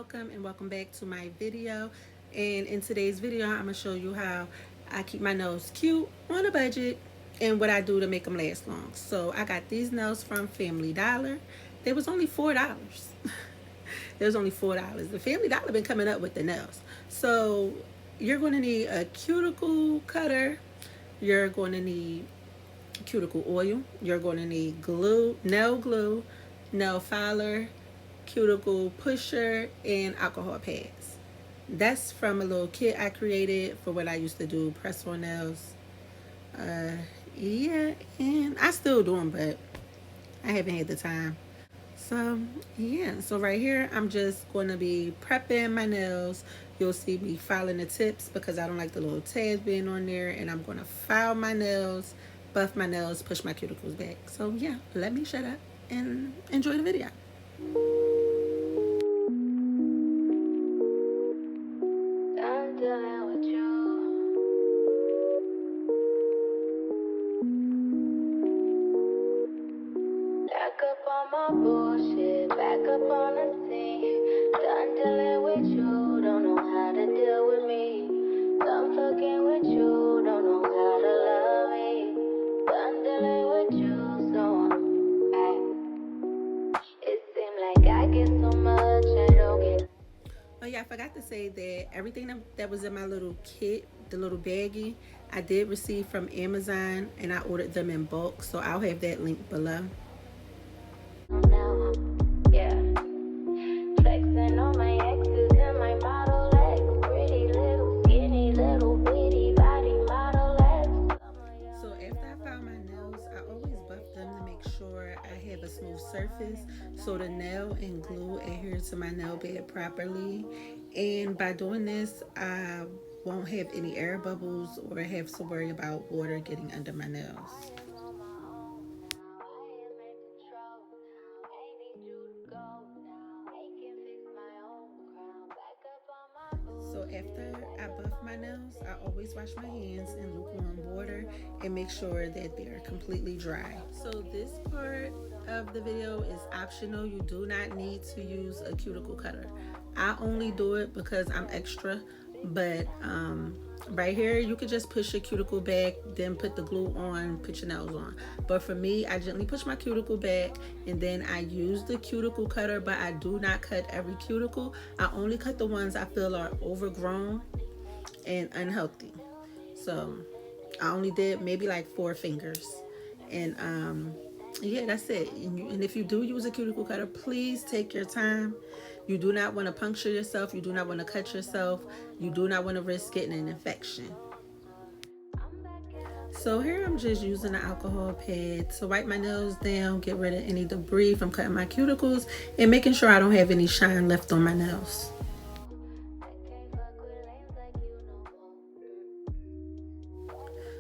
welcome and welcome back to my video. And in today's video I'm gonna show you how I keep my nails cute on a budget and what I do to make them last long. So I got these nails from Family Dollar. They was only $4. There was only $4. The Family Dollar been coming up with the nails. So you're going to need a cuticle cutter, you're going to need cuticle oil, you're going to need glue, nail filer, cuticle pusher, and alcohol pads. That's from a little kit I created for what I used to do, press on nails. Yeah, and I still do them, but I haven't had the time. So yeah, so right here I'm just going to be prepping my nails. You'll see me filing the tips because I don't like the little tabs being on there, and I'm going to file my nails, buff my nails, push my cuticles back. So yeah, let me shut up and enjoy the video. Bullshit, back up on the scene. Done dealing with you, don't know how to deal with me. Done fucking with you, don't know how to love me. Done dealing with you, so it seems like I get so much, I don't get. Oh yeah, I forgot to say that everything that was in my little kit, the little baggie, I did receive from Amazon, and I ordered them in bulk, so I'll have that link below. A smooth surface so the nail and glue adhere to my nail bed properly, and by doing this I won't have any air bubbles or have to worry about water getting under my nails. So after I buff my nails, I always wash my hands in lukewarm water and make sure that they're completely dry. So this part of the video is optional. You do not need to use a cuticle cutter. I only do it because I'm extra, but right here you could just push your cuticle back, then put the glue on, put your nails on. But for me, I gently push my cuticle back and then I use the cuticle cutter, but I do not cut every cuticle. I only cut the ones I feel are overgrown and unhealthy. So I only did maybe like 4 fingers, and yeah, that's it. And if you do use a cuticle cutter, please take your time. You do not want to puncture yourself. You do not want to cut yourself. You do not want to risk getting an infection. So here I'm just using an alcohol pad to wipe my nails down, get rid of any debris from cutting my cuticles, and making sure I don't have any shine left on my nails.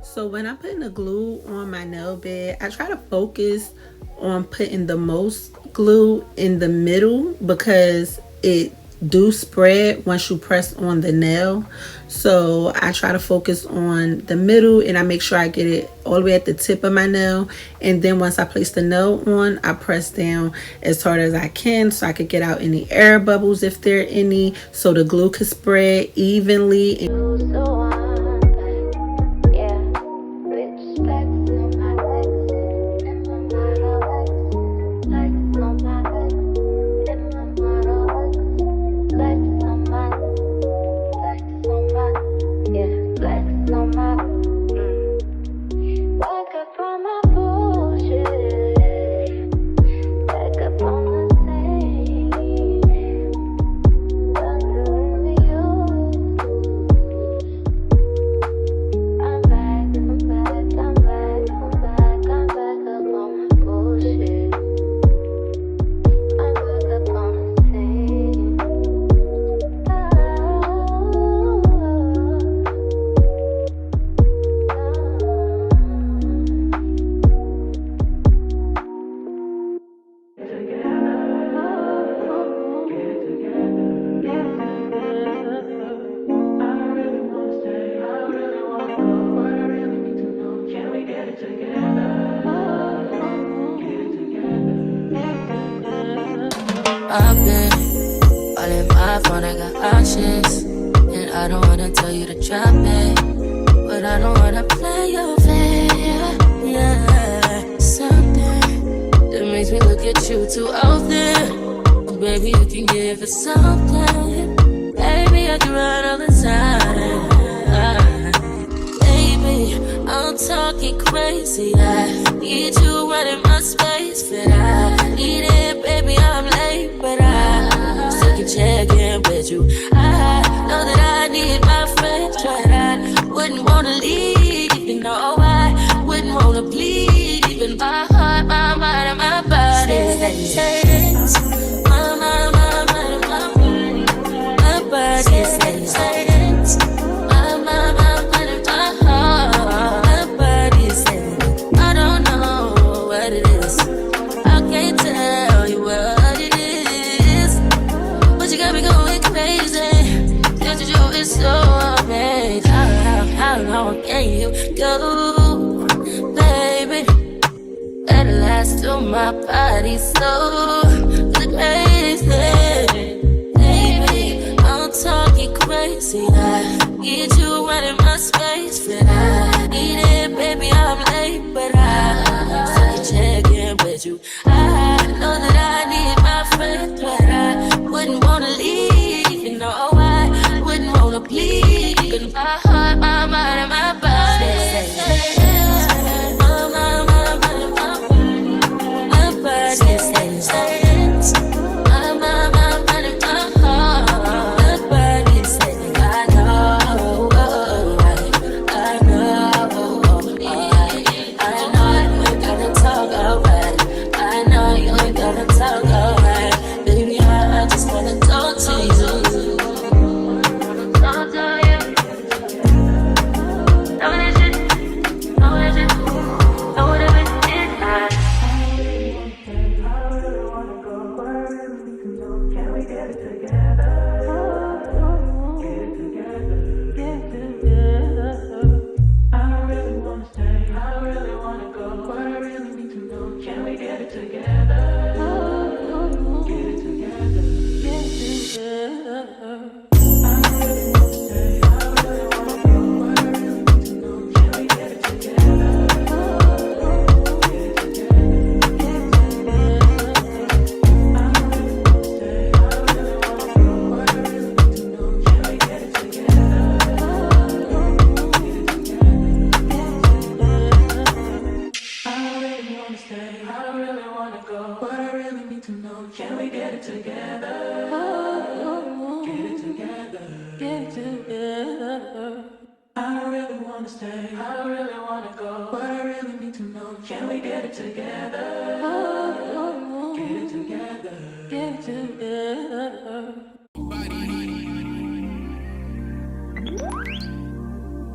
So when I'm putting the glue on my nail bed, I try to focus on putting the most glue in the middle because it do spread once you press on the nail. So I try to focus on the middle, and I make sure I get it all the way at the tip of my nail. And then once I place the nail on, I press down as hard as I can so I could get out any air bubbles if there are any, so the glue could spread evenly. I've been all in my my phone, I got options. And I don't wanna tell you to drop it, but I don't wanna play your fair. Yeah, something that makes me look at you too often. Oh, baby, you can give it something. Baby, I can run all the time. Baby, I'm talking crazy. I need you running my space, but I need it, baby. I'm late, but I still can check in with you. I know that I need my friends, but I wouldn't wanna leave. You know I wouldn't wanna bleed. Even my heart, my mind, and my body says, my mind, my mind, and my body. My body says, my mind, my mind, and my heart. My body says, I don't know what it is. I can't tell you what it is, but you got me going crazy. Just you is so amazing. How long can you go, baby? Let it last till my body's so crazy. Baby, I'm talking crazy. I need you running my space, but I need it, baby. I'm late, but I still can check in with you. I know that I need my friends, but I wouldn't wanna leave. You know I wouldn't wanna bleed. Even my heart, my mind, and my body.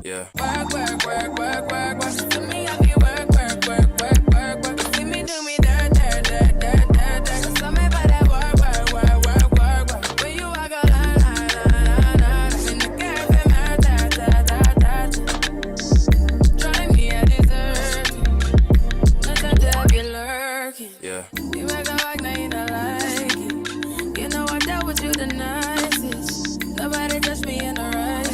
Yeah. Work, work, work, work, work, work. To me, I be work, work, work, work, work, work. You see me do me dirt, dirt, dirt, dirt, dirt, dirt. So me by that work, work, work, work, work, work. When you walk a line, line, line, line, line. In the cafe, man, da, da, da, da, da. Drive me a dessert. Nothing to have you lurking. Yeah. You make a walk, now you don't like it. You know I dealt with you the nicest. Nobody touched me in the right.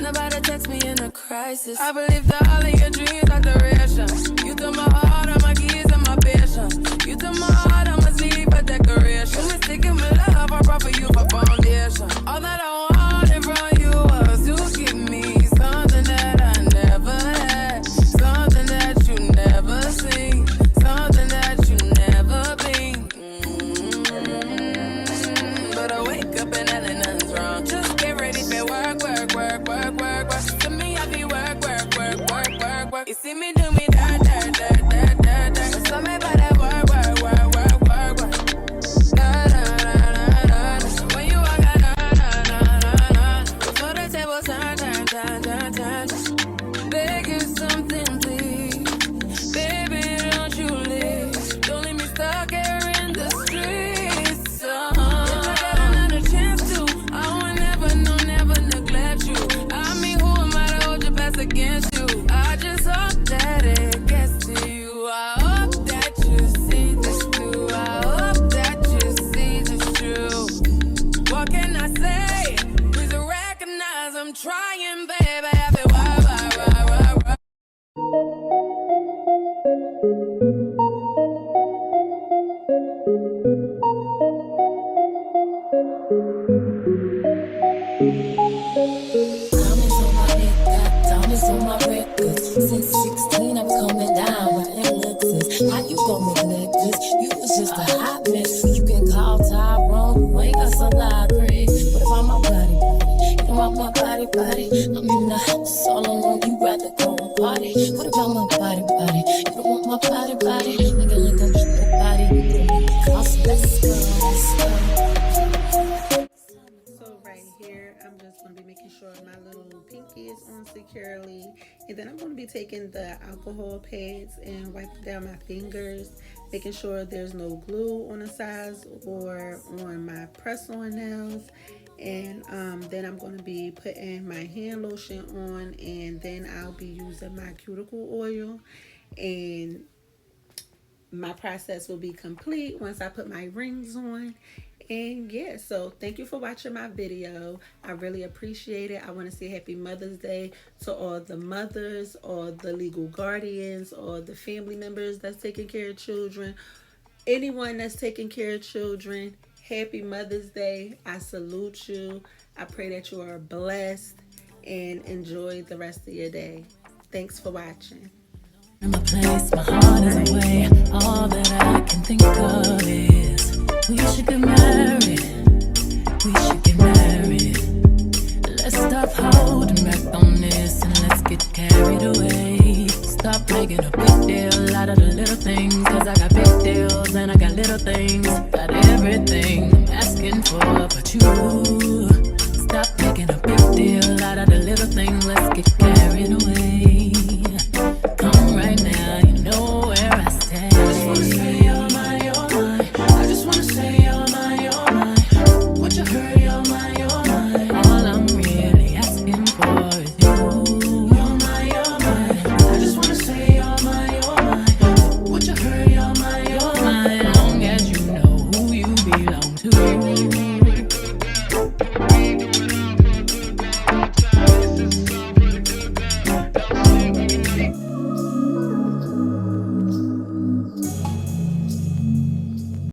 Nobody text me in a crisis. I believe that all of your dreams are duration. You took my heart, all my keys, and my patience. You took my heart, I must leave a decoration. You mistaken my love, I brought for you for foundation. All that I wanted from you was to give me something that I never had, something that you never seen, something that you never been. But I wake up and nothing's wrong. Just get ready for work, work, work, work, work, work. To me, I be work, work, work, work, work, work. You see me do me dirt, dirt, dirt, dirt, dirt, dirt. So me by that work, work, work, work, work, work. Da, da, da, da, da, da. When you walk out, da, da, da, da, da. Before the table turn, turn, turn, turn, turn, turn. Beg you something, please. Baby, don't you leave. Don't leave me stuck here in the streets. If I got another chance to, I would never, no, never neglect you. I mean, who am I to hold your best against you? I just hope that it gets to you. I hope that you What about my body, body? You don't want my body, body. I can't let go, nobody. You don't make me awesome. Let's go, let's go. So right here, I'm just going to be making sure my little pinky is on securely. And then I'm going to be taking the alcohol pads and wiping down my fingers, making sure there's no glue on the sides or on my press-on nails. And then I'm going to be putting my hand lotion on, and then I'll be using my cuticle oil, and my process will be complete once I put my rings on. And yeah, so thank you for watching my video. I really appreciate it. I want to say happy Mother's Day to all the mothers, all the legal guardians, all the family members that's taking care of children, anyone that's taking care of children. Happy Mother's Day. I salute you. I pray that you are blessed and enjoy the rest of your day. Thanks for watching. In my place, my heart is away. All that I can think of is we should get married. We should get married. Let's stop holding back on this and let's get carried away. Stop making a big deal out of the little things, cause I got big deals and I got little things. Got everything I'm asking for, but you